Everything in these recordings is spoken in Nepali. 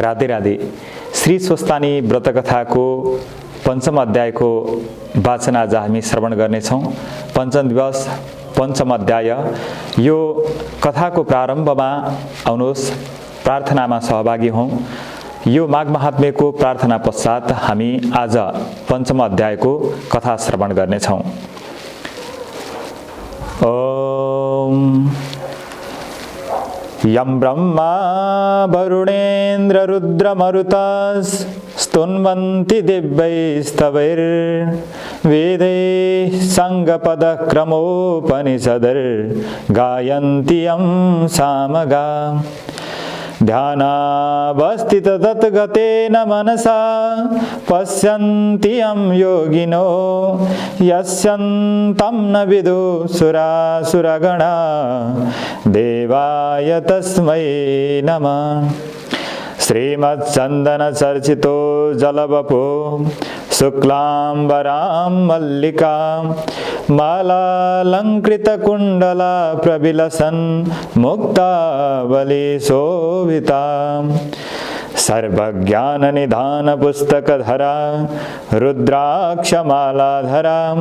राधे राधे। श्री स्वस्तानी व्रतकथाको पञ्चम अध्यायको वाचन आज हामी श्रवण गर्नेछौँ। पञ्चम दिवस पञ्चम अध्याय। यो कथाको प्रारम्भमा आउनुहोस् प्रार्थनामा सहभागी हौँ। यो माघ महात्म्यको प्रार्थना पश्चात हामी आज पञ्चम अध्यायको कथा श्रवण गर्नेछौँ। ओम यं ब्रह्मा वरुणेन्द्र रुद्रमरुतास् स्तुन्वन्ति दिव्यैस्तवैर्वेदैः सङ्गपदक्रमोपनिषदैर्गायन्ति यं सामगा ध्यानावस्थित तद्गतेन मनसा पश्यन्ति यं योगिनो यस्यन्तं न विदुसुरासुरगणा देवाय तस्मै नमः। श्रीमच्चन्दनचर्चितो जलवपो शुक्लाम्बरां मल्लिकां मालालङ्कृतकुण्डला प्रविलसन् मुक्तावलीशोभितां सर्वज्ञाननिधानपुस्तकधरा रुद्राक्षमालाधरां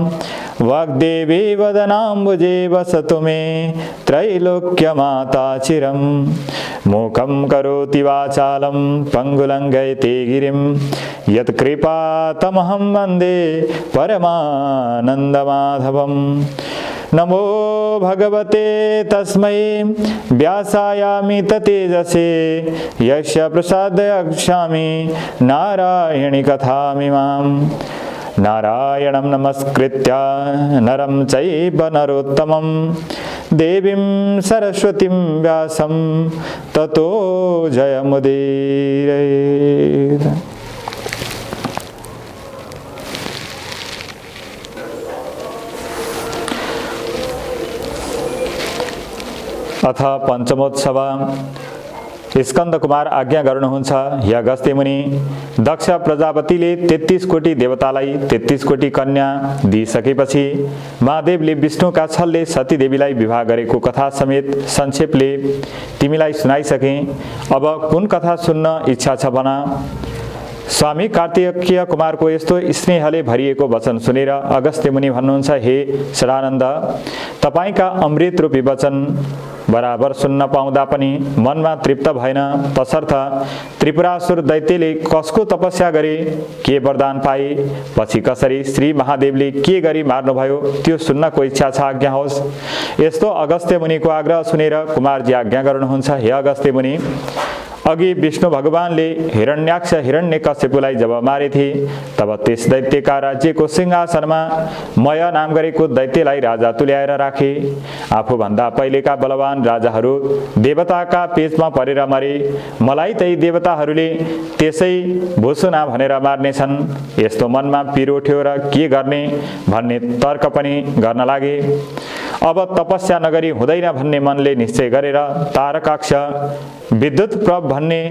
वाग्देवी वदनाम्बुजे वसतु मे त्रैलोक्यमाता चिरं। मूकं करोति वाचालं पङ्गुलङ्घयते गिरिं यत्कृपातमहं वन्दे परमानन्दमाधवम्। नमो भगवते तस्मै व्यासायामित तेजसे यस्य प्रसादयक्षामि नारायणी कथामिमाम्। नारायणं नमस्कृत्य नरं चैव नरोत्तमं देवीं सरस्वतीं व्यासं ततो जयमुदीरयेत्। अथ पञ्चमोत्सव। स्कन्द कुमार आज्ञा गर्नुहुन्छ, हे अगस्त्य मुनि, दक्ष प्रजापतिले 33 कोटी देवतालाई 33 कोटी कन्या दिइसकेपछि महादेवले विष्णुका छलले सती देवीलाई विवाह गरेको कथा समेत संक्षेपले तिमीलाई सुनाइसके। अब कुन कथा सुन्न इच्छा छ भन। स्वामी कार्तिकेय कुमारको यस्तो स्नेहले भरिएको वचन सुनेर अगस्त्य मुनि भन्नुहुन्छ, हे सदानन्द, तपाईका अमृत रूपी वचन बराबर सुन्न पाउँदा पनि मनमा तृप्त भएन। तसर्थ त्रिपुरासुर दैत्यले कसको तपस्या गरे, के वरदान पाए, पछि कसरी श्री महादेवले के गरी मार्नुभयो त्यो सुन्नको इच्छा छ, आज्ञा होस्। यस्तो अगस्त्य मुनिको आग्रह सुनेर कुमारजी आज्ञा गर्नुहुन्छ, हे अगस्त्य मुनि, अघि विष्णु भगवानले हिरण्याक्ष हिरण्यकश्यपुलाई जब मारेथे तब त्यस दैत्यका राज्यको सिंहासनमा मय नाम गरेको दैत्यलाई राजा तुल्याएर राखे। आफूभन्दा पहिलेका बलवान राजाहरू देवताका पेचमा परेर मरे। मलाई त्यही देवताहरूले त्यसै भुसुना भनेर मार्नेछन्। यस्तो मनमा पिर उठ्यो र के गर्ने भन्ने तर्क पनि गर्न लागे। अब तपस्या नगरी हुँदैन भन्ने मनले निश्चय गरेर तारकाक्ष विद्युत प्रभ भन्ने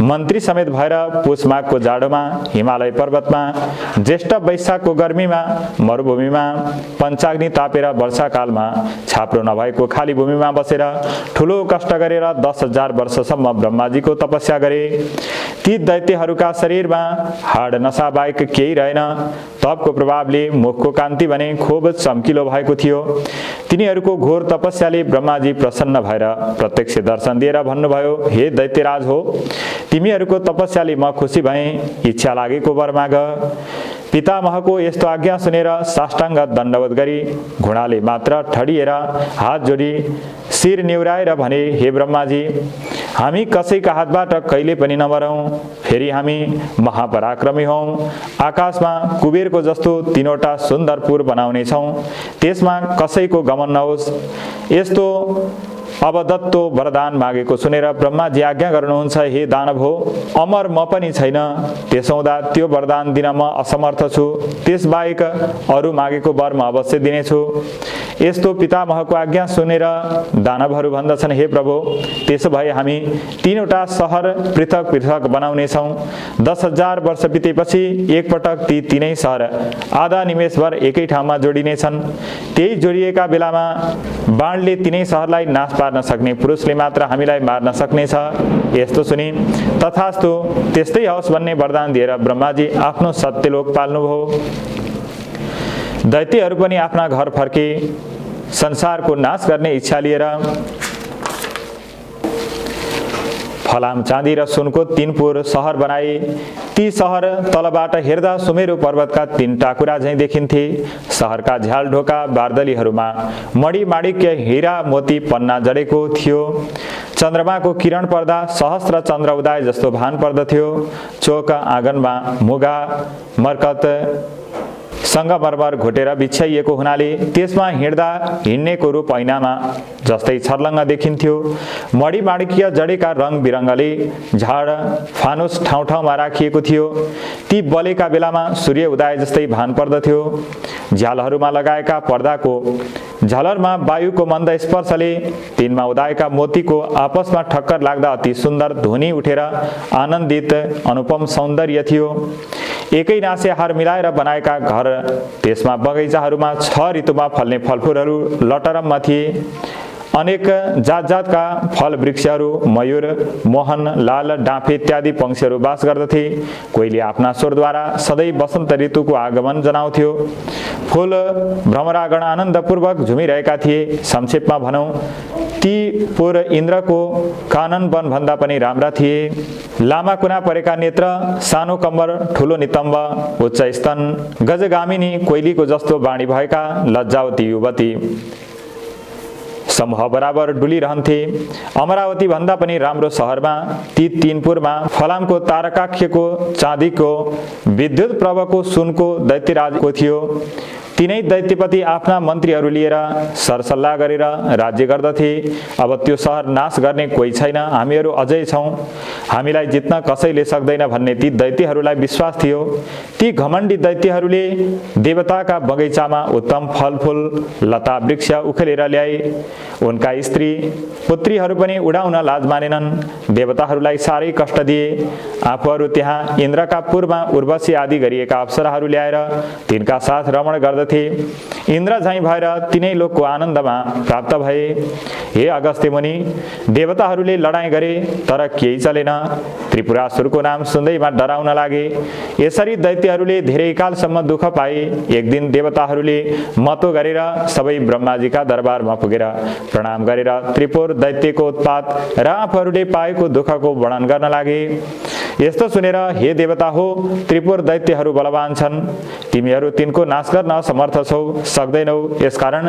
मन्त्री समेत भएर पुष माघको जाडोमा हिमालय पर्वतमा ज्येष्ठ वैशाखको गर्मीमा मरुभूमिमा पञ्चाग्नि तापेर वर्षाकालमा छाप्रो नभएको खाली भूमिमा बसेर ठुलो कष्ट गरेर 10,000 वर्षसम्म ब्रह्माजीको तपस्या गरे। ती दैत्यहरूका शरीरमा हाड नसा बाहेक केही रहेन। तपको प्रभावले मुखको कान्ति भने खूब चम्किलो भएको थियो। तिनीहरूको घोर तपस्याले ब्रह्माजी प्रसन्न भएर प्रत्यक्ष दर्शन दिएर भन्नुभयो, हे दैत्यराज हो, तिमीहरूको तपस्याले म खुसी भएँ, इच्छा लागेको वर माग। पितामहको यस्तो आज्ञा सुनेर साष्टाङ्ग दण्डवत गरी घुँडाले मात्र ठडिएर हात जोडी शिर निहुराएर भने, हे ब्रह्माजी, हामी कसैका हातबाट कहिले पनि नमरौँ। फेरि हामी महापराक्रमी हौँ। आकाशमा कुबेरको जस्तो 3वटा सुन्दर पुर बनाउनेछौँ। त्यसमा कसैको गमन नहोस्। यस्तो अवदत्तो वरदान मागेको सुनेर ब्रह्माजी आज्ञा गर्नुहुन्छ, हे दानव हो, अमर म पनि छैन, त्यसौँदा त्यो वरदान दिन म असमर्थ छु। त्यसबाहेक अरू मागेको वर म अवश्य दिनेछु। यस्तो पितामहको आज्ञा सुनेर दानवहरू भन्दछन्, हे प्रभु, त्यसो भए हामी 3वटा सहर पृथक पृथक बनाउनेछौँ। 10,000 वर्ष बितेपछि एकपटक ती 3 सहर आधा निमेषभर एकै ठाउँमा जोडिनेछन्। त्यही जोडिएका बेलामा बाणले तिनै सहरलाई नाश पार्न सक्ने पुरुषले मात्र हामीलाई मार्न सक्नेछ। यस्तो सुनि तथास्तु त्यस्तै होस् भन्ने वरदान दिएर ब्रह्माजी आफ्नो सत्यलोक पाल्नुभयो। दैत्यहरू पनि आफ्ना घर फर्के संसारको नाश गर्ने इच्छा लिएर फलाम चाँदी र सुनको 3 पुर सहर बनाए। ती सहर तलबाट हेर्दा सुमेरु पर्वतका 3 टाकुरा झैं देखिन्थे। सहरका झ्याल ढोका बार्दलीहरूमा मणि माणिक्य हीरा मोती पन्ना जडेको थियो। चन्द्रमाको किरण पर्दा सहस्त्र चन्द्र उदय जस्तो भान पर्दथ्यो। चोक आँगनमा मुगा मर्कत संगमरमर घोटेर बिछ्याइएको हुनाले त्यसमा हिँड्नेको रूप ऐनामा जस्तै छर्लङ्ग देखिन्थ्यो। मणि माणिक्य जडेका रङ बिरङ्गले झाड फानुस ठाउँ ठाउँमा राखिएको थियो। ती बलेका बेलामा सूर्य उदय जस्तै भान पर्दथ्यो। झ्यालहरूमा लगाएका पर्दाको झलरमा वायुको मन्द स्पर्शले तिनमा उदाएका मोतीको आपसमा ठक्कर लाग्दा अति सुन्दर ध्वनि उठेर आनन्दित अनुपम सौन्दर्य थियो। एकै नासे हार मिलाएर बनाएका घर, त्यसमा बगैँचाहरूमा 6 ऋतुमा फल्ने फलफुलहरू लटरममा थिए। अनेक जात जातका फल वृक्षहरू, मयूर, मोहन, लाल, डाँफे इत्यादि पंक्षीहरू बास गर्दथे। कोहीले आफ्ना स्वरद्वारा सधैँ वसन्त ऋतुको आगमन जनाउँथ्यो। फूल भ्रमरागण आनन्दपूर्वक झुमिरहेका थिए। संक्षेपमा भनौँ, ती पुर इन्द्रको कानन वन भन्दा पनि राम्रा थिए। लामा कुना परेका नेत्र, सानो कम्बर, ठुलो नितम्ब, उच्च स्तन, गजगामिनी कोइलीको जस्तो बाणी भएका लज्जावती युवती समूह बराबर डुलिरहन्थे। अमरावती भन्दा पनि राम्रो सहरमा ती 3 पुरमा फलामको तारकाख्यको चाँदीको विद्युत प्रभको सुनको दैत्यराजको थियो। तिनै दैत्यपति आफ्ना मन्त्रीहरू लिएर सरसल्लाह गरेर राज्य गर्दथे। अब त्यो सहर नाश गर्ने कोही छैन, हामीहरू अझै छौँ, हामीलाई जित्न कसैले सक्दैन भन्ने ती दैत्यहरूलाई विश्वास थियो। ती घमण्डी दैत्यहरूले देवताका बगैँचामा उत्तम फलफुल लता वृक्ष उखेलेर ल्याए। उनका स्त्री पुत्रीहरू पनि उडाउन लाज मानेनन्। देवताहरूलाई साह्रै कष्ट दिए। आफूहरू त्यहाँ इन्द्रका पुरमा उर्वशी आदि गरिएका अप्सराहरू ल्याएर तिनका साथ रमण गर्दथे। इन्द्र झैं भएर तिनै लोकको आनन्दमा प्राप्त भए। हे अगस्त्य मुनि, देवताहरूले लडाईँ गरे तर केही चलेन। त्रिपुरासुरको नाम सुन्दैमा डराउन लागे। यसरी दैत्यहरूले धेरै कालसम्म दुःख पाए। एक दिन देवताहरूले मतो गरेर सबै ब्रह्माजीका दरबारमा पुगेर प्रणाम गरेर त्रिपुर दैत्यको उत्पात र आफूहरूले पाएको दुःखको वर्णन गर्न लागे। यस्तो सुनेर, हे देवता हो, त्रिपुर दैत्यहरू बलवान छन्, तिमीहरू तिनको नाश गर्न समर्थ छौ, सक्दैनौ। यसकारण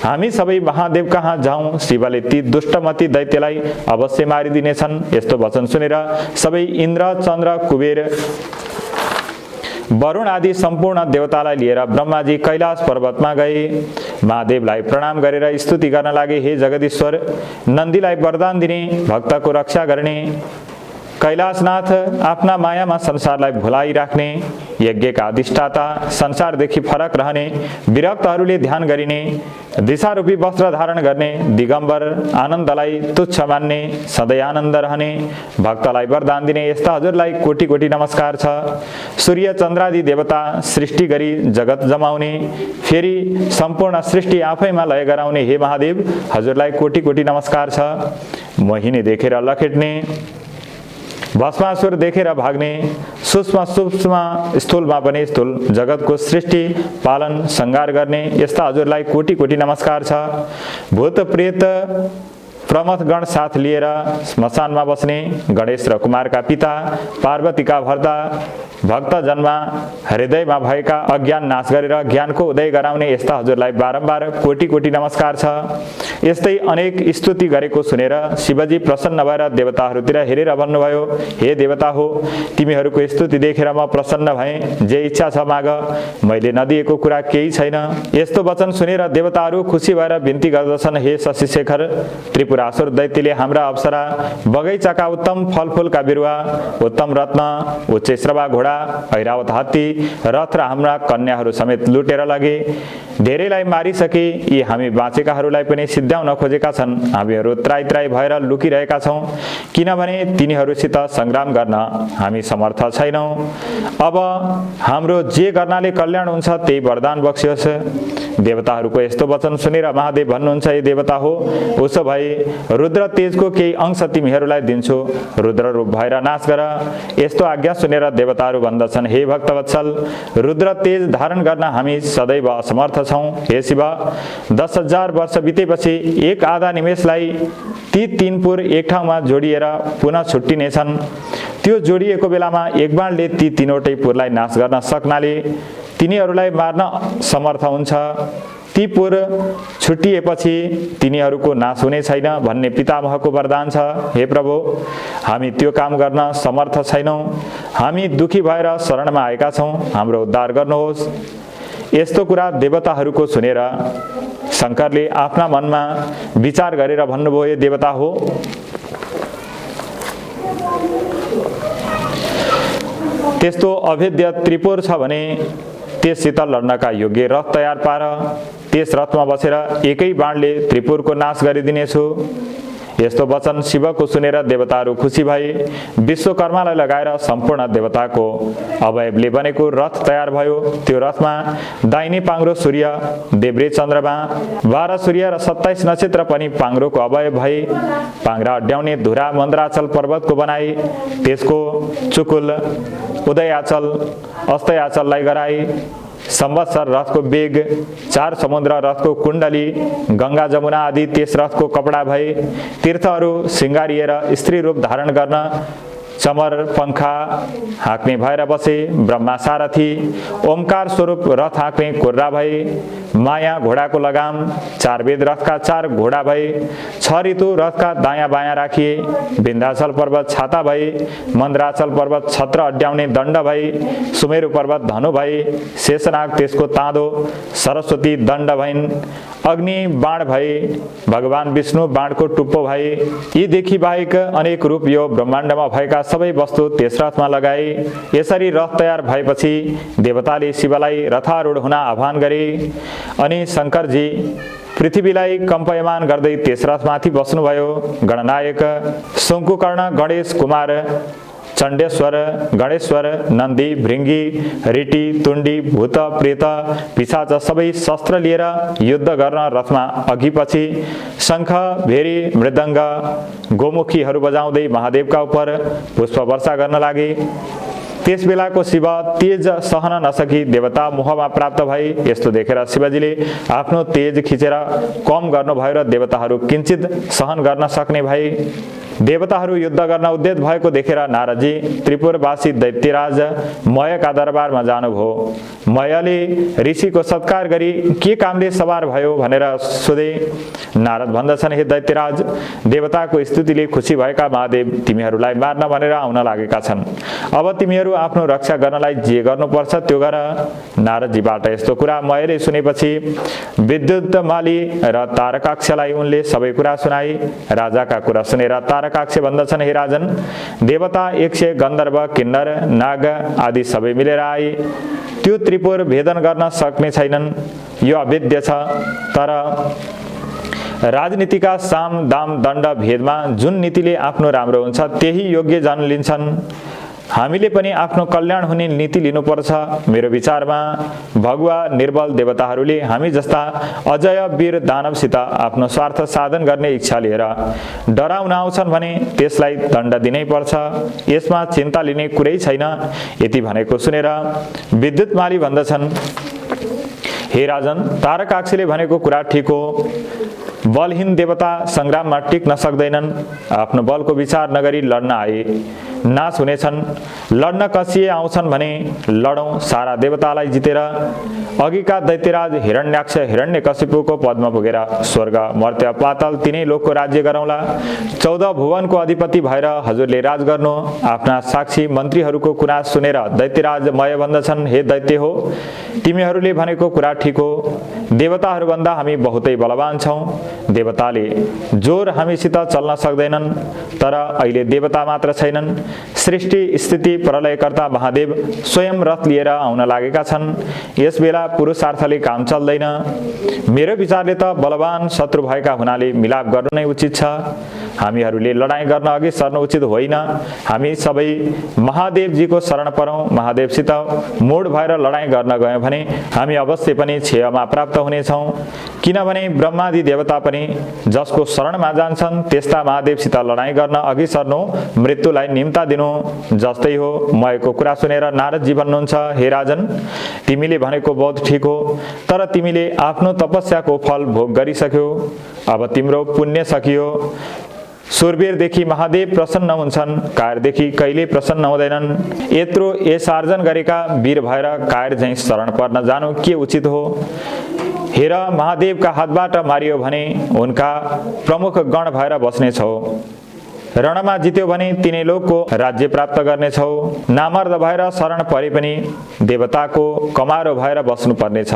हामी सबै महादेव कहाँ जाउँ, शिवले ती दुष्टमती दैत्यलाई अवश्य मारिदिनेछन्। यस्तो वचन सुनेर सबै इन्द्र, चन्द्र, कुबेर, वरुण आदि सम्पूर्ण देवतालाई लिएर ब्रह्माजी कैलाश पर्वतमा गए। महादेवलाई प्रणाम गरेर स्तुति गर्न लागे। हे जगदीश्वर, नन्दीलाई वरदान दिने, भक्तको रक्षा गर्ने, कैलाशनाथ आफ्ना मायामा संसारलाई भुलाइराख्ने, यज्ञका अधिष्ठाता, संसारदेखि फरक रहने, विरक्तहरूले ध्यान गरिने, दिशारूपी वस्त्र धारण गर्ने, दिगम्बर, आनन्दलाई तुच्छ मान्ने, सधैँ आनन्द रहने, भक्तलाई वरदान दिने यस्ता हजुरलाई कोटि कोटि नमस्कार छ। सूर्य चन्द्रादि देवता सृष्टि गरी जगत जमाउने, फेरि सम्पूर्ण सृष्टि आफैमा लय गराउने हे महादेव, हजुरलाई कोटि कोटि नमस्कार छ। मोहिनी देखेर लखेट्ने, भस्मासुर देखेर भाग्ने, सूक्ष्म सूक्ष्म स्थूलमा पनि स्थूल जगतको सृष्टि पालन संहार गर्ने यस्ता हजुरलाई कोटि कोटि नमस्कार छ। भूत प्रेत प्रमथगण साथ लिएर श्मशानमा बस्ने, गणेश र कुमारका पिता, पार्वतीका भर्ता, भक्त जन्मा हृदयमा भएका अज्ञान नाश गरेर ज्ञानको उदय गराउने यस्ता हजुरलाई बारम्बार कोटि कोटि नमस्कार छ। यस्तै अनेक स्तुति गरेको सुनेर शिवजी प्रसन्न भएर देवताहरूतिर हेरेर भन्नुभयो, हे देवता हो, तिमीहरूको स्तुति देखेर म प्रसन्न भएँ, जे इच्छा छ माग, मैले नदिएको कुरा केही छैन। यस्तो वचन सुनेर देवताहरू खुसी भएर बिन्ती गर्दछन्, हे शशिशेखर, त्रिपुरा त्रिपुरासुर दैत्यले हाम्रा अप्सरा बगैँचाका उत्तम फलफुलका बिरुवा, उत्तम रत्न, उच्च श्रवा घोडा, ऐरावत हात्ती, रथ र हाम्रा कन्याहरू समेत लुटेर लगे। धेरैलाई मारिसके, यी हामी बाँचेकाहरूलाई पनि सिद्ध्याउन खोजेका छन्। हामीहरू त्राई त्राई भएर लुकिरहेका छौँ, किनभने तिनीहरूसित सङ्ग्राम गर्न हामी समर्थ छैनौँ। अब हाम्रो जे गर्नाले कल्याण हुन्छ त्यही वरदान बक्सियोस्। देवताहरूको यस्तो वचन सुनेर महादेव भन्नुहुन्छ, हे देवता हो, उसो भए रुद्र तेजको केही अंश तिमीहरूलाई दिन्छु, रुद्र रूप भएर नाश गर। यस्तो आज्ञा सुनेर देवताहरू भन्दछन्, हे भक्तवत्सल, रुद्र तेज धारण गर्न हामी सदैव असमर्थ छौँ। हे शिव, 10,000 वर्ष बितेपछि एक आधा निमेषलाई ती तीन पुर एक ठाउँमा जोडिएर पुनः छुट्टिनेछन्। त्यो जोडिएको बेलामा एक बाणले ती तीनवटै पुरलाई नाश गर्न सक्नाले तिनीहरूलाई मार्न समर्थ हुन्छ। ती पुर छुट्टिएपछि तिनीहरूको नाश हुने छैन भन्ने पितामहको वरदान छ। हे प्रभु, हामी त्यो काम गर्न समर्थ छैनौँ। हामी दुखी भएर शरणमा आएका छौँ, हाम्रो उद्धार गर्नुहोस्। यस्तो कुरा देवताहरूको सुनेर शङ्करले आफ्ना मनमा विचार गरेर भन्नुभयो, हे देवता हो, त्यस्तो अभेद्य त्रिपुर छ भने त्यससित लड्नका योग्य रथ तयार पार। त्यस रथमा बसेर एकै बाणले त्रिपुरको नाश गरिदिनेछु। यस्तो वचन शिवको सुनेर देवताहरू खुसी भए। विश्वकर्मालाई लगाएर सम्पूर्ण देवताको अवयवले बनेको रथ तयार भयो। त्यो रथमा दाहिने पाङ्रो सूर्य, देब्रे चन्द्रमा, 12 सूर्य र 27 नक्षत्र पनि पाङ्रोको अवयव भए। पाङ्रा अड्याउने धुरा मन्द्राचल पर्वतको बनाए। त्यसको चुकुल उदयाचल अस्तयाचललाई गराए। संवत्सर रथको बेग, 4 समुद्र रथको कुण्डली, गङ्गा जमुना आदि त्यस रथको कपडा भए। तीर्थहरू सिँगारिएर स्त्री रूप धारण गर्न चमर पंखा हाँक्ने भएर बसे। ब्रह्मा सारथी, ओमकार स्वरूप रथ हाँक्ने कुर्रा भए। माया घोडाको लगाम, 4 वेद रथका 4 घोडा भए। 6 ऋतु रथका दायाँ बायाँ राखिए। विन्ध्याचल पर्वत छाता भए। मन्द्राचल पर्वत छत्र अड्याउने दण्ड भए। सुमेरु पर्वत धनु भए। शेषनाग त्यसको ताँदो, सरस्वती दण्ड भइन्। अग्नि बाण भए। भगवान विष्णु बाणको टुप्पो भए। यीदेखि बाहेक अनेक रूप यो ब्रह्माण्डमा भएका सबै वस्तु त्यस रथमा लगाए। यसरी रथ तयार भएपछि देवताले शिवलाई रथारूढ हुन आह्वान गरे। अनि शङ्करजी पृथ्वीलाई कम्पायमान गर्दै त्यस रथमाथि बस्नुभयो। गणनायक शङ्कुकर्ण, गणेश कुमार, चण्डेश्वर, गणेश्वर, नन्दी, भृङ्गी, ऋटी, तुण्डी, भूत, प्रेत, पिशाच सबै शस्त्र लिएर युद्ध गर्न रथमा अघि पछि शङ्ख, भेरी, मृदङ्ग, गोमुखीहरू बजाउँदै महादेवका उप पुष्प वर्षा गर्न लागे। त्यस बेलाको शिव तेज सहन नसकी देवता मोहमा प्राप्त भए। यस्तो देखेर शिवजीले आफ्नो तेज खिचेर कम गर्नुभयो र देवताहरू किञ्चित सहन गर्न सक्ने भए। देवताहरू युद्ध गर्न उद्यत भएको देखेर नारदजी त्रिपुरवासी दैत्यराज मयका दरबारमा जानुभयो। मयले ऋषिको सत्कार गरी के कामले सवार भयो भनेर सोधे। नारद भन्दछन्, हे दैत्यराज, देवताको स्तुतिले खुसी भएका महादेव तिमीहरूलाई मार्न भनेर आउन लागेका छन्। अब तिमीहरू आफ्नो रक्षा गर्नलाई जे गर्नुपर्छ त्यो गर। नारदजीबाट यस्तो कुरा मयले सुनेपछि विद्युतमाली र तारकाक्षलाई उनले सबै कुरा सुनाए। राजाका कुरा सुनेर तारकाक्ष भन्दछन्, हे राजन, देवता 100 गन्धर्व, किन्नर, नाग आदि सबै मिलेर आए। त्यो त्रिपुर भेदन गर्न सक्ने छैनन्। यो अवेद्य छ। तर राजनीतिका साम दाम दण्ड भेदमा जुन नीतिले आफ्नो राम्रो हुन्छ त्यही योग्य जन लिन्छन्। हामीले पनि आफ्नो कल्याण हुने नीति लिनुपर्छ। मेरो विचारमा भगुवा निर्बल देवताहरूले हामी जस्ता अजय वीर दानवसित आफ्नो स्वार्थ साधन गर्ने इच्छा लिएर डराउन आउँछन् भने त्यसलाई दण्ड दिनै पर्छ। यसमा चिन्ता लिने कुरै छैन। यति भनेको सुनेर विद्युतमाली भन्दछन्, हे राजन, तारकाक्षले भनेको कुरा ठिक हो। बलहीन देवता सङ्ग्राममा टिक्न सक्दैनन्। आफ्नो बलको विचार नगरी लड्न आए नाश हुनेछन्। लड्न कसिए आउँछन् भने लडौँ, सारा देवतालाई जितेर। अघिका दैत्यराज हिरण्याक्ष हिरण्यकशिपुको पदमा पुगेर स्वर्ग, मर्त्य, पाताल तिनै लोकको राज्य गरौँला। 14 भुवनको अधिपति भएर हजुरले राज गर्नु। आफ्ना साक्षी मन्त्रीहरूको कुरा सुनेर दैत्यराज मय भन्दछन्, हे दैत्य हो, तिमीहरूले भनेको कुरा ठिक हो। देवताहरूभन्दा हामी बहुतै बलवान छौँ। देवताले जोर हामीसित चल्न सक्दैनन्, तर अहिले देवता मात्र छैनन्, सृष्टि स्थिति प्रलयकर्ता महादेव स्वयं रथ लिएर आउन लागेका छन्। यस बेला पुरुषार्थले काम चल्दैन। मेरो विचारले त बलवान शत्रु भएका हुनाले मिलाप गर्नु नै उचित छ। हामीहरूले लडाईँ गर्न अघि सर्नु उचित होइन। हामी सबै महादेवजीको शरण परौँ। महादेवसित मोड भएर लडाईँ गर्न गयौँ भने हामी अवश्य पनि क्षयमा प्राप्त हुनेछौँ, किनभने ब्रह्मादि देवता पनि जसको शरणमा जान्छन् त्यस्ता महादेवसित लडाईँ गर्न अघि सर्नु मृत्युलाई निम्ता दिनु जस्तै हो। मएको कुरा सुनेर नारदजी भन्नुहुन्छ, हे राजन, तिमीले भनेको बहुत ठिक हो, तर तिमीले आफ्नो तपस्याको फल भोग गरिसक्यौ। अब तिम्रो पुण्य सकियो। सुरवीरदेखि महादेव प्रसन्न हुन्छन्, कायरदेखि कहिले प्रसन्न हुँदैनन्। यत्रो यश आर्जन गरेका वीर भएर कायर झैँ शरण पर्न जानु के उचित हो? हेर, महादेवका हातबाट मारियो भने उनका प्रमुख गण भएर बस्नेछौ। रणमा जित्यो भने तिनै लोकको राज्य प्राप्त गर्नेछौ। नामर्द भएर शरण परे पनि देवताको कमारो भएर बस्नु पर्नेछ।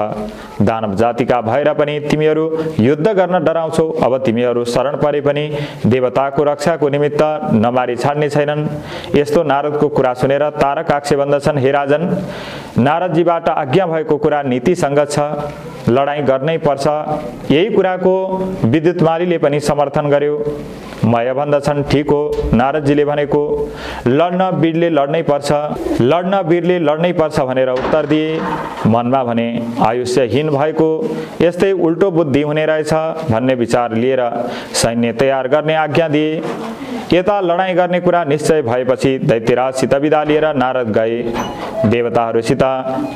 दानव जातिका भएर पनि तिमीहरू युद्ध गर्न डराउँछौ। अब तिमीहरू शरण परे पनि देवताको रक्षाको निमित्त नमारी छाड्ने छैनन्। यस्तो नारदको कुरा सुनेर तारकाक्ष भन्दछन्, हे राजन, नारदजीबाट आज्ञा भएको कुरा नीतिसङ्गत छ, लडाईँ गर्नै पर्छ। यही कुराको विद्युतमालीले पनि समर्थन गर्यो। मय भन्दछन्, ठिक हो, नारदजीले भनेको लड्न वीरले लड्नै पर्छ, लड्न वीरले लड्नै पर्छ भनेर उत्तर दिए। मनमा भने आयुष्यहीन भएको यस्तै उल्टो बुद्धि हुने रहेछ भन्ने विचार लिएर सैन्य तयार गर्ने आज्ञा दिए। यता लडाईँ गर्ने कुरा निश्चय भएपछि दैत्यराजसित बिदा लिएर नारद गए। देवताहरूसित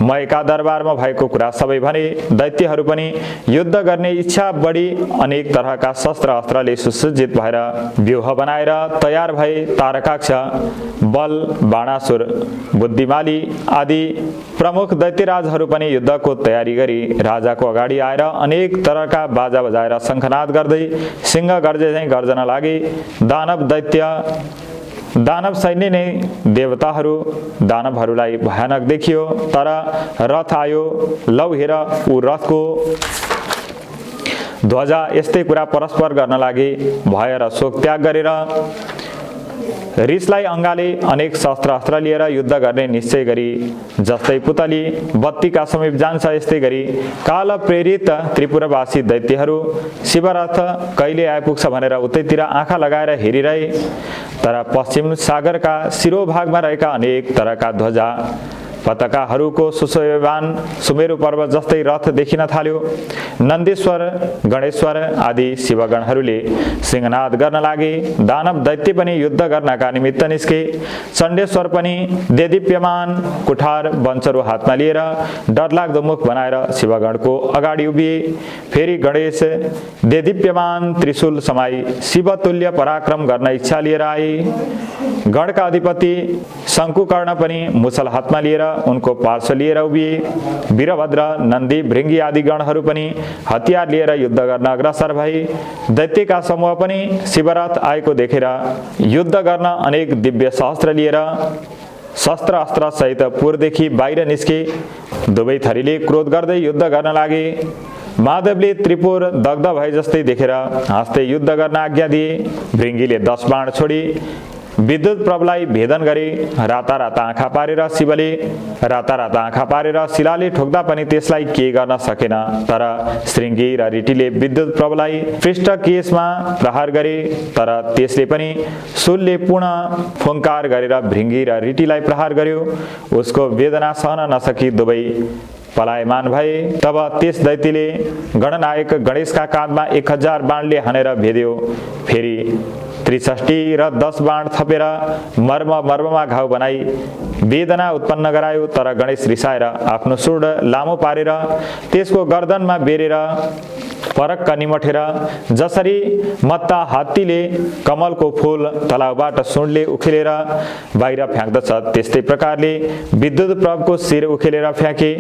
मयका दरबारमा भएको कुरा सबै भने। दैत्यहरू पनि युद्ध गर्ने इच्छा बढी अनेक तरहका शस्त्र अस्त्रले सुसज्जित भएर व्यूह बनाएर तयार भए। तारकाक्ष, बल, बाणासुर, बुद्धिमाली आदि प्रमुख दैत्यराजहरू पनि युद्धको तयारी गरी राजाको अगाडि आएर अनेक तरहका बाजा बजाएर शङ्खनाद गर्दै सिंह गर्जे झैँ गर्जन लागे। दानव सैन्य नै दानवहरूलाई भयानक देखियो, तर रथ आयो। लौ हेर, ऊ रथको ध्वजा। यस्तै कुरा परस्पर गर्न लागे। भय र शोक त्याग गरेर रिसलाई अङ्गाले अनेक शस्त्र अस्त्र लिएर युद्ध गर्ने निश्चय गरी, जस्तै पुतली बत्तीका समीप जान्छ यस्तै गरी काल प्रेरित त्रिपुरवासी दैत्यहरू शिवरथ कहिले आइपुग्छ भनेर उतैतिर आँखा लगाएर हेरिरहे। तर पश्चिम सागरका शिरोभागमा रहेका अनेक तरका ध्वजा पताकाहरूको सुशोभ्यमान सुमेरु पर्वत जस्तै रथ देखिन थाल्यो। नन्दीश्वर, गणेश्वर आदि शिवगणहरूले सिंहनाद गर्न लागे। दानव दैत्य पनि युद्ध गर्नका निमित्त निस्के। चण्डेश्वर पनि देदीप्यमान कुठार बन्चरो हातमा लिएर डरलाग्दो मुख बनाएर शिवगणको अगाडि उभिए। फेरि गणेश देदीप्यमान त्रिशूल समाई शिवतुल्य पराक्रम गर्न इच्छा लिएर आए। गणका अधिपति शङ्कुकर्ण पनि मुसल हातमा लिएर उनको पार्श्व लिएर उभिए। वीरभद्र, नन्दी, भृङ्गी आदि गणहरू पनि हतियार लिएर युद्ध गर्न अग्रसर भए। दैत्यका समूह पनि शिवरथ आएको देखेर युद्ध गर्न अनेक दिव्य सहस्त्र लिएर शस्त्र अस्त्र सहित पुरदेखि बाहिर निस्के। दुवै थरीले क्रोध गर्दै युद्ध गर्न लागे। माधवले त्रिपुर दग्ध भए जस्तै देखेर हाँस्दै युद्ध गर्न आज्ञा दिए। भृङ्गीले 10 बाण छोडी विद्युत प्रभलाई भेदन गरे। राता आँखा पारेर शिलाले ठोक्दा पनि त्यसलाई के गर्न सकेन। तर श्रृङ्गी र रिटीले विद्युत प्रभलाई पृष्ठ केशमा प्रहार गरे, तर त्यसले पनि शूलले पुनः फुङ्कार गरेर भृङ्गी र रिटीलाई प्रहार गर्यो। उसको वेदना सहन नसकी दुवै पलायमान भए। तब त्यस दैत्यले गणनायक गणेशका काँधमा 1000 बाणले हानेर भेद्यो। फेरि 63 र 10 बाण थपेर मर्ममा घाउ बनाई वेदना उत्पन्न गरायो। तर गणेश रिसाएर आफ्नो सुड लामो पारेर त्यसको गर्दनमा बेरेर परक्क निमठेर जसरी मत्ता हात्तीले कमलको फूल तलाउबाट सुडले उखेलेर बाहिर फ्याँक्दछ त्यस्तै प्रकारले विद्युत प्रभको शिर उखेलेर फ्याँके।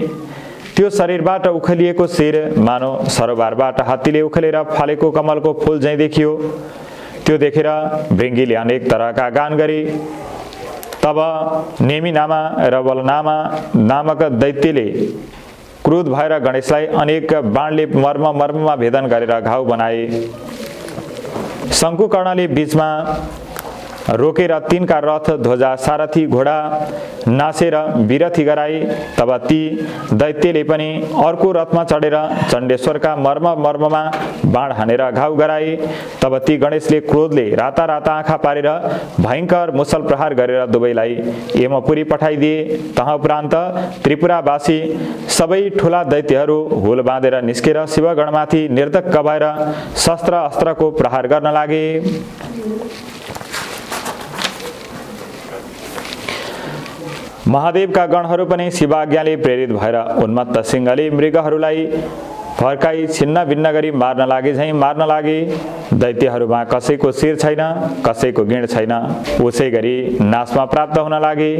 त्यो शरीरबाट उखेलिएको शिर मानव सरोबारबाट हात्तीले उखेलेर फालेको कमलको फूल झैँ देखियो। त्यो देखेर भृङ्गीले अनेक तरहका गान गरे। तब नेमिनामा र बलनामा नामक दैत्यले क्रोध भएर गणेशलाई अनेक बाणले मर्ममा भेदन गरेर घाउ बनाए। शङ्कुकर्णले बीचमा रोकेर तिनका रथ ध्वजा सारथी घोडा नासेर विरथी गराए। तब ती दैत्यले पनि अर्को रथमा चढेर चण्डेश्वरका मर्ममा बाण हानेर घाउ गराए। तब ती गणेशले क्रोधले राता राता आँखा पारेर भयङ्कर मुसल प्रहार गरेर दुवैलाई यमपुरी पठाइदिए। तह उपरान्त त्रिपुरावासी सबै ठुला दैत्यहरू हुल बाँधेर निस्केर शिवगणमाथि निर्धक्क भएर शस्त्र अस्त्रको प्रहार गर्न लागे। महादेवका गणहरू पनि शिवाज्ञाले प्रेरित भएर उन्मत्त सिंहले मृगहरूलाई फर्काई छिन्न भिन्न गरी मार्न लागे झैं मार्न लागे। दैत्यहरूमा कसैको शिर छैन, कसैको गिँड छैन। उसै गरी नाशमा प्राप्त हुन लागे।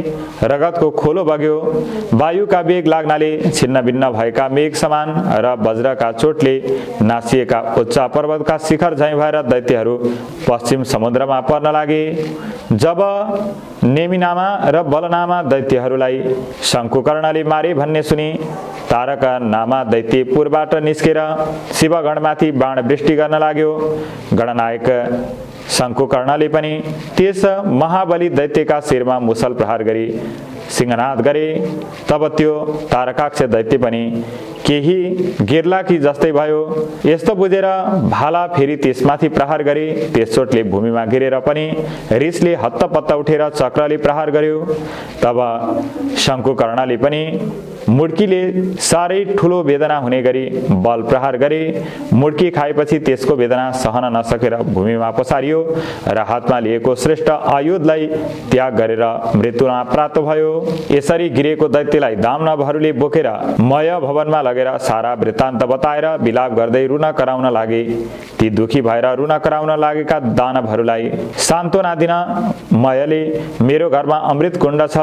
रगतको खोलो बग्यो। वायुका वेग लाग्नाले छिन्न भिन्न भएका मेघ समान र वज्रका चोटले नासिएका उच्च पर्वतका शिखर झैं भएर दैत्यहरू पश्चिम समुद्रमा पर्न लागे। जब नेमिनामा र बलनामा दैत्यहरूलाई शङ्कुकर्णले मारे भन्ने सुनि तारक नामा दैत्य पूर्वबाट निस्केर शिवगणमाथि बाण वृष्टि गर्न लाग्यो। गणनायक शङ्कुकर्णले पनि त्यस महाबली दैत्यका शिरमा मुसल प्रहार गरी सिंहनाद गरे। तब त्यो तारकाक्ष दैत्य पनि केही गिर्लाकी जस्तै भयो। यस्तो बुझेर भाला फेरि त्यसमाथि प्रहार गरे। त्यस चोटले भूमिमा गिरेर पनि रिसले हत्तपत्त उठेर चक्रले प्रहार गर्यो। तब शङ्कुकर्णले पनि मुड्कीले साह्रै ठुलो वेदना हुने गरी बल प्रहार गरे। मुड्की खाएपछि त्यसको वेदना सहन नसकेर भूमिमा पसारियो र हातमा लिएको श्रेष्ठ आयुधलाई त्याग गरेर मृत्युमा प्राप्त भयो। यसरी गिरेको दैत्यलाई दानवहरूले बोकेर मय भवनमा लगेर सारा वृत्तान्त बताएर विलाप गर्दै रुन कराउन लागे। ती दुखी भएर रुन कराउन लागेका दानवहरूलाई सान्त्वना दिन मयले मेरो घरमा अमृत कुण्ड छ,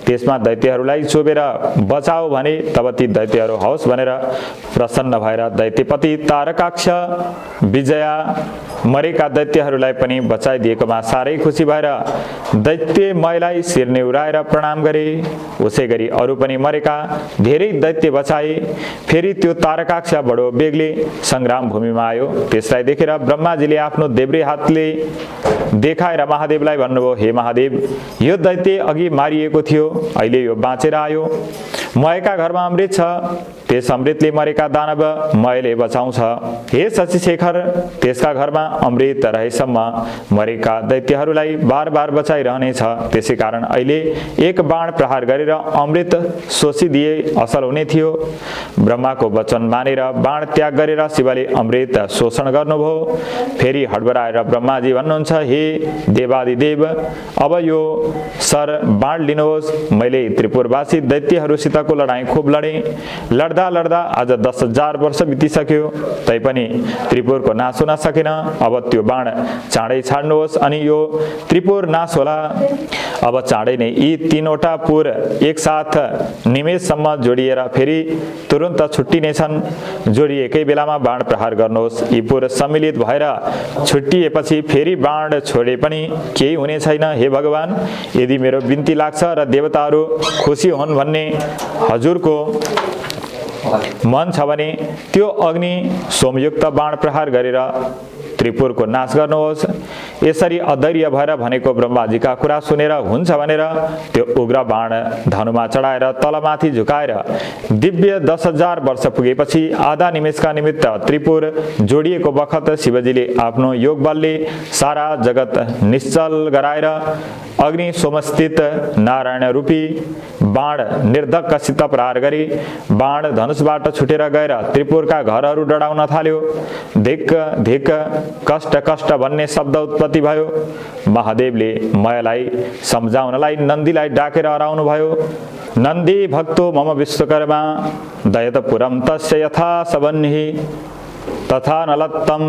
त्यसमा दैत्यहरूलाई चोबेर बचाओ भने। तब ती दैत्यहरू हौस भनेर प्रसन्न भएर दैत्यपति तारकाक्ष विजया मरेका दैत्यहरूलाई पनि बचाइदिएकोमा साह्रै खुसी भएर दैत्य मयलाई शिर नेउराएर प्रणाम गरे। उसै गरी अरू पनि मरेका धेरै दैत्य बचाए। फेरि त्यो तारकाक्ष बडो बेगले संग्राम भूमिमा आयो। त्यसलाई देखेर ब्रह्माजीले आफ्नो देब्रे हातले देखाएर महादेवलाई भन्नुभयो, हे महादेव, यो दैत्य अघि मारिएको थियो, अहिले यो बाँचेर आयो। मयका घरमा अमृत छ, त्यस अमृतले मरेका दानव मयले बचाउँछ। हे शशिशेखर, त्यसका घरमा अमृत रहेसम्म मरेका दैत्यहरूलाई बार बार बचाइरहनेछ। त्यसै कारण अहिले एक बाण प्रहार गरेर अमृत शोषिदिए असल हुने थियो। ब्रह्माको वचन मानेर बाण त्याग गरेर शिवले अमृत शोषण गर्नुभयो। फेरि हडबडाएर ब्रह्माजी भन्नुहुन्छ, हे देवादिदेव, अब यो सर बाण लिनुहोस्। मैले त्रिपुरवासी दैत्यहरूसितको लडाईँ खुब लडेँ। लड्दा लड्दा आज 10,000 वर्ष बितिसक्यो, तैपनि त्रिपुरको नाश हुन सकेन। अब त्यो बाण चाँडै छाड्नुहोस् अनि यो त्रिपुर नाश होला। अब चाँडै नै यी तीनवटा पुर एकसाथ निमेषसम्म जोडिएर फेरि तुरुन्त छुट्टिनेछन्। जोडिएकै बेलामा बाण प्रहार गर्नुहोस्। यी पुर सम्मिलित भएर छुट्टिएपछि फेरि बाण छोडे पनि केही हुने छैन। हे भगवान, यदि मेरो बिन्ती लाग्छ र देवताहरू खुसी हुन् भन्ने हजुरको मन छ भने त्यो अग्नि सोमयुक्त बाण प्रहार गरेर त्रिपुरको नाश गर्नुहोस्। यसरी अधैर्य भएर भनेको ब्रह्माजीका कुरा सुनेर हुन्छ भनेर त्यो उग्र बाण धनुमा चढाएर तलमाथि झुकाएर दिव्य 10,000 वर्ष पुगेपछि आधा निमेषका निमित्त त्रिपुर जोडिएको बखत शिवजीले आफ्नो योग बलले सारा जगत निश्चल गराएर अग्नि सोमस्थित नारायण रूपी बाण निर्धक्कसित प्रहार गरी बाण धनुषबाट छुटेर गएर त्रिपुरका घरहरू डढाउन थाल्यो। धिक्क धिक्क, कष्ट कष्ट भन्ने शब्द उत्पत्ति भयो। महादेवले मयलाई सम्झाउनलाई नन्दीलाई डाकेर हराउनु भयो। नन्दी भक्तो मम विश्वकर्मा दयतपुरम तस्य यथा सबन्हि तथा नलत्तम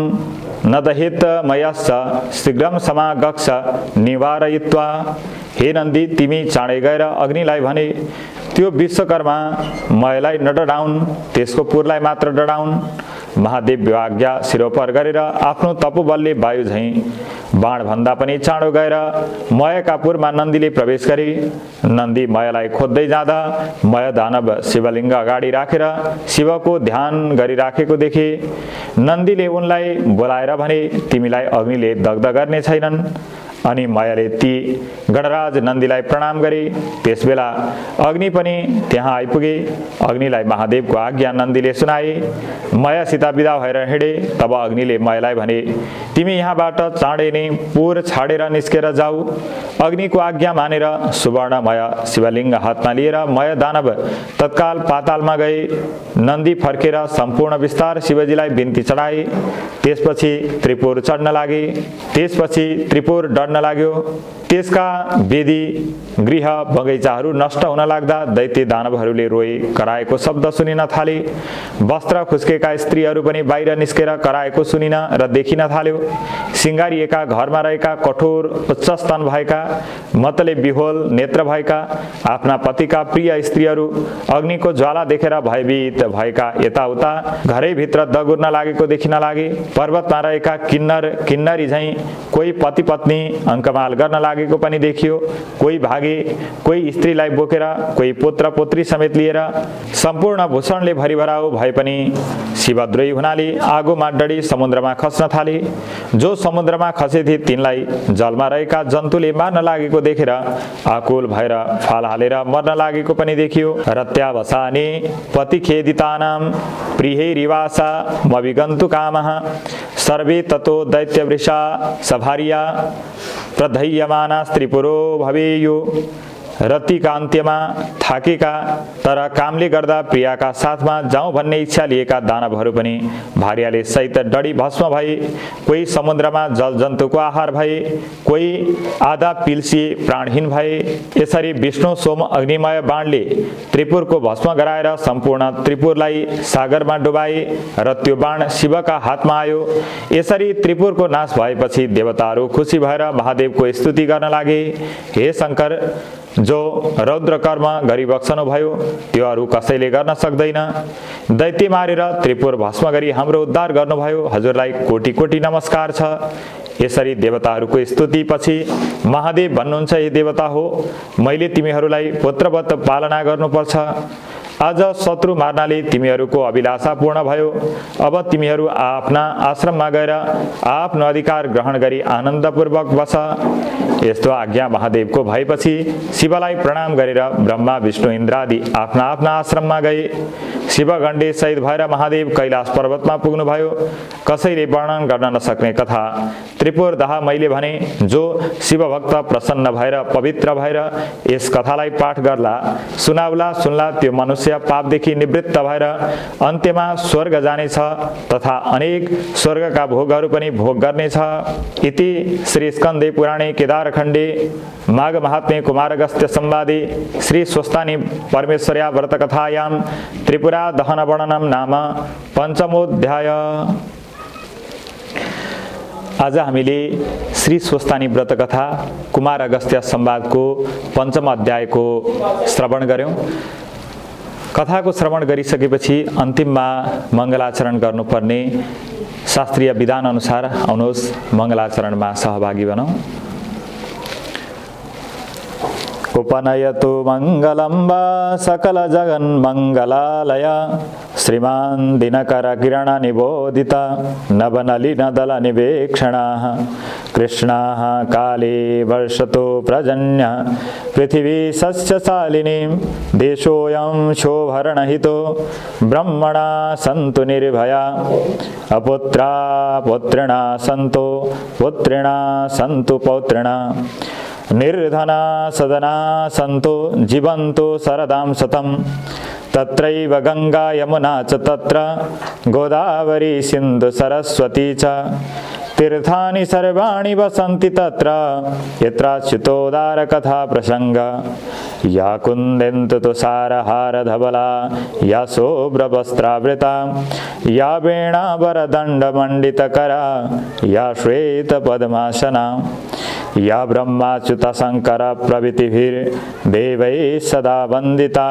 न दहित मयश्च शीघ्रम समागक्ष निवारयित्वा। हे नन्दी, तिमी चाँडै गएर अग्निलाई भने त्यो विश्वकर्मा मयलाई नडराउन्, त्यसको पुरलाई मात्र डराउन्। महादेव विवाज्ञा शिरोपर गरेर आफ्नो तपोबलले वायु झैँ बाणभन्दा पनि चाँडो गएर मयका पुरमा नन्दीले प्रवेश गरे। नन्दी मयलाई खोज्दै जाँदा मय दानव शिवलिङ्ग अगाडि राखेर शिवको ध्यान गरिराखेको देखे। नन्दीले उनलाई बोलाएर भने, तिमीलाई अग्निले दग्ध गर्ने छैनन्। अनि मयले ती गणराज नन्दीलाई प्रणाम गरे। त्यसबेला अग्नि पनि त्यहाँ आइपुगे। अग्निलाई महादेवको आज्ञा नन्दीले सुनाए। मयसित विदा भएर हिँडे। तब अग्निले मयलाई भने, तिमी यहाँबाट चाँडै नै पुर छाडेर निस्केर जाऊ। अग्निको आज्ञा मानेर सुवर्णमय शिवलिङ्ग हातमा लिएर मय दानव तत्काल पातालमा गए। नन्दी फर्केर सम्पूर्ण विस्तार शिवजीलाई बिन्ती चढाए। त्यसपछि त्रिपुर चढ्न लागे। त्यसपछि त्रिपुर डढ्न लाग्यो। त्यसका वेदी गृह बगैँचाहरू नष्ट हुन लाग्दा दैत्य दानवहरूले रोए कराएको शब्द सुनिन थाले। वस्त्र खुस्केका स्त्रीहरू पनि बाहिर निस्केर कराएको सुनिन र देखिन थाल्यो। सिँगारिएका घरमा रहेका कठोर उच्च स्तन भएका मतले विहोल नेत्र भएका आफ्ना पतिका प्रिय स्त्रीहरू अग्निको ज्वाला देखेर भयभीत भएका यताउता घरैभित्र दगुर्न लागेको देखिन लागे। पर्वतमा रहेका किन्नर किन्नरी झैँ कोही पति पत्नी अङ्कमाल गर्न लागेको पनि देखियो। कोही भागे, कोही स्त्रीलाई बोकेर, कोही पुत्र पुत्री समेत लिएर। सम्पूर्ण भूषणले भरिभराउ भए पनि शिवद्रोही हुनाले आगोमा डढी समुद्रमा खस्न थाले। जो समुद्रमा खसे थिए तिनलाई जलमा रहेका जन्तुले मार्न लागेको देखेर आकुल भएर फाल हालेर मर्न लागेको पनि देखियो। रत्यावसाने पतिखेदितानां प्रियैरिवासा मविगन्तु कामः सर्वे ततो दैत्यवृषा सभार्या प्रधयमाना त्रिपुरो भवेयु। रतिकान्त्यमा थाकेका तर कामले गर्दा प्रियाका साथमा जाउँ भन्ने इच्छा लिएका दानवहरू पनि भार्याले सहित डढी भस्म भए। कोही समुद्रमा जलजन्तुको आहार भए, कोही आधा पिल्सिए प्राणहीन भए। यसरी विष्णु सोम अग्निमय बाणले त्रिपुरको भस्म गराएर सम्पूर्ण त्रिपुरलाई सागरमा डुबाए र त्यो बाण शिवका हातमा आयो। यसरी त्रिपुरको नाश भएपछि देवताहरू खुसी भएर महादेवको स्तुति गर्न लागे। हे शङ्कर, जो रौद्र कर्म गरिबक्सनु भयो त्यो अरू कसैले गर्न सक्दैन। दैत्य मारेर त्रिपुर भस्म गरी हाम्रो उद्धार गर्नुभयो, हजुरलाई कोटी कोटी नमस्कार छ। यसरी देवताहरूको स्तुति पछि महादेव भन्नुहुन्छ, हे देवता हो, मैले तिमीहरूलाई पुत्रवत पालना गर्नुपर्छ। आज शत्रु मार्नाले तिमीहरूको अभिलाषा पूर्ण भयो। अब तिमीहरू आफ्ना आश्रममा गएर आफ्नो अधिकार ग्रहण गरी आनन्दपूर्वक बस। यस्तो आज्ञा महादेवको भएपछि शिवलाई प्रणाम गरेर ब्रह्मा विष्णु इन्द्रादि आफ्ना आफ्ना आश्रममा गए। शिवगण्डे सहित भएर महादेव कैलाश पर्वतमा पुग्नुभयो। कसैले वर्णन गर्न नसक्ने कथा त्रिपुर दाह मैले भने। जो शिवभक्त प्रसन्न भएर पवित्र भएर यस कथालाई पाठ गर्ला, सुनाउला, सुन्ला, त्यो मनुष्य पापदेखि निवृत्त भएर अन्त्यमा स्वर्ग जानेछ तथा अनेक स्वर्गका भोगहरू पनि भोग गर्नेछ। इति श्री स्कन्दे पुराणे केदारखण्डे माघ महात्म्ये कुमारगस्त्य संवादे श्री स्वस्तानी परमेश्वर्या व्रतकथायां त्रिपुरा दहन वर्णनम नाम पञ्चमोऽध्याय। आज हामीले श्री स्वस्तानी व्रतकथा कुमार अगस्त्य संवादको पञ्चम अध्यायको श्रवण गर्यौं। कथाको श्रवण गरिसकेपछि अन्तिममा मङ्गलाचरण गर्नुपर्ने शास्त्रीय विधान अनुसार आउनुहोस् मङ्गलाचरणमा सहभागी बनौं। उपनयतु मङ्गलं वा सकल जगन्मङ्गलालय श्रीमान् दिनकर किरण निबोधित नवनलिनदल निवेक्षणाः कृष्णाः काले वर्षतो प्रजन्य पृथिवी सस्यशालिनीं देशोऽयं शोभरणहितो ब्रह्मणा सन्तु निर्भया अपुत्रा पुत्रिणा सन्तो पुत्रिणा सन्तु पौत्रिणा निर्धना सदना सन्तो जीवन्तो शरदां शतं तत्रैव गंगा यमुना च तत्र गोदावरी सिन्धु सरस्वती च तीर्थानि सर्वाणि वसन्ति तत्र यत्राच्युतोदार कथा प्रसंग या कुन्देन्तु तुषारहार धवला या शोभ्रवस्त्रावृता या वीणावरदण्डमण्डितकरा या श्वेत पद्मासना या ब्रह्माच्युत शंकर प्रभृतिभिर्देवैः सदा वन्दिता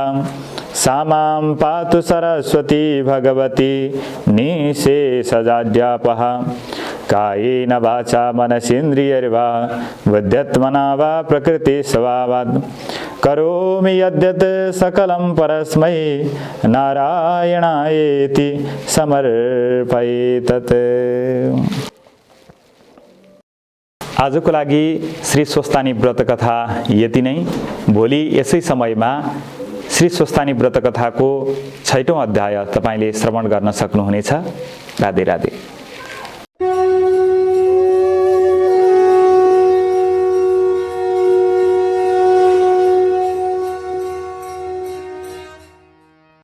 सा मां पातु सरस्वती भगवती निःशेषजाड्यापः कायेन वाचा मनसेन्द्रियैर्वा बुद्ध्यात्मना वा प्रकृतिस्वभावात् करोमि यद्यत् सकलं परस्मै नारायणायेति समर्पयेतत्। आजको लागि श्री स्वस्तानी व्रत कथा यति नै। भोलि यसै समयमा श्री स्वस्तानी व्रत कथाको 6औं अध्याय तपाईले श्रवण गर्न सक्नुहुनेछ। राधे राधे।